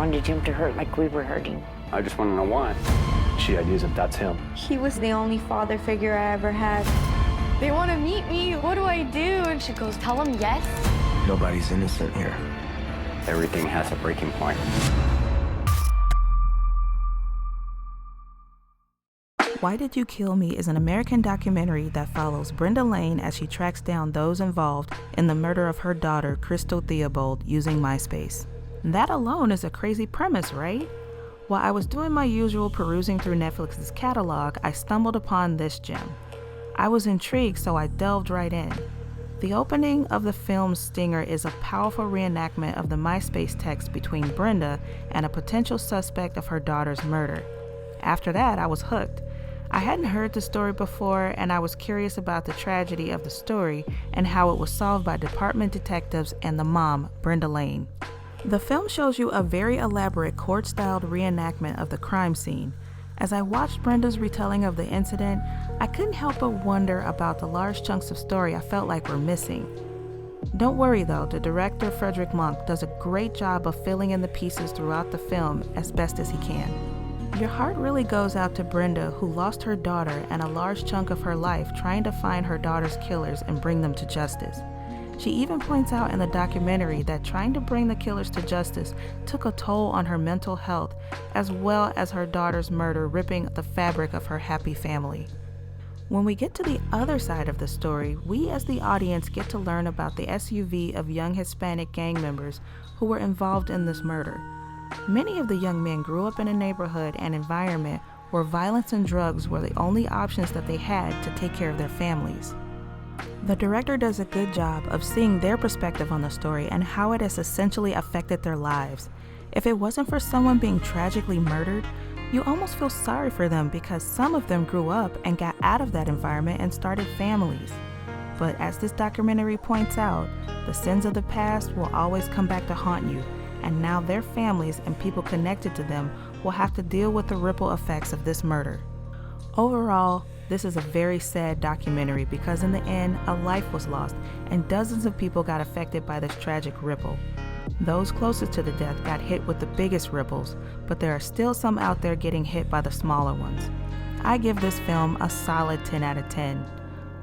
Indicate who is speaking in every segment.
Speaker 1: wanted him to hurt like we were hurting.
Speaker 2: I just want to know why.
Speaker 3: She ideas if that's him.
Speaker 4: He was the only father figure I ever had.
Speaker 5: They want to meet me. What do I do? And she goes, tell them yes.
Speaker 6: Nobody's innocent here.
Speaker 2: Everything has a breaking point.
Speaker 7: Why Did You Kill Me is an American documentary that follows Brenda Lane as she tracks down those involved in the murder of her daughter, Crystal Theobald, using Myspace. That alone is a crazy premise, right? While I was doing my usual perusing through Netflix's catalog, I stumbled upon this gem. I was intrigued, so I delved right in. The opening of the film's stinger is a powerful reenactment of the Myspace text between Brenda and a potential suspect of her daughter's murder. After that, I was hooked. I hadn't heard the story before, and I was curious about the tragedy of the story and how it was solved by department detectives and the mom, Brenda Lane. The film shows you a very elaborate court-styled reenactment of the crime scene. As I watched Brenda's retelling of the incident, I couldn't help but wonder about the large chunks of story I felt like were missing. Don't worry though, the director Frederick Monk does a great job of filling in the pieces throughout the film as best as he can. Your heart really goes out to Brenda, who lost her daughter and a large chunk of her life trying to find her daughter's killers and bring them to justice. She even points out in the documentary that trying to bring the killers to justice took a toll on her mental health, as well as her daughter's murder ripping the fabric of her happy family. When we get to the other side of the story, we as the audience get to learn about the SUV of young Hispanic gang members who were involved in this murder. Many of the young men grew up in a neighborhood and environment where violence and drugs were the only options that they had to take care of their families. The director does a good job of seeing their perspective on the story and how it has essentially affected their lives. If it wasn't for someone being tragically murdered, you almost feel sorry for them because some of them grew up and got out of that environment and started families. But as this documentary points out, the sins of the past will always come back to haunt you, and now their families and people connected to them will have to deal with the ripple effects of this murder. Overall, this is a very sad documentary because in the end, a life was lost and dozens of people got affected by this tragic ripple. Those closest to the death got hit with the biggest ripples, but there are still some out there getting hit by the smaller ones. I give this film a solid 10 out of 10.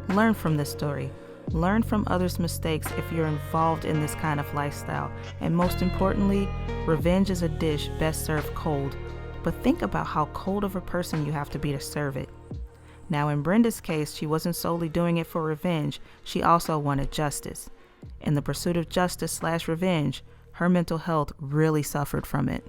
Speaker 7: Learn from this story. Learn from others' mistakes if you're involved in this kind of lifestyle. And most importantly, revenge is a dish best served cold. But think about how cold of a person you have to be to serve it. Now in Brenda's case, she wasn't solely doing it for revenge, she also wanted justice. In the pursuit of justice/revenge, her mental health really suffered from it.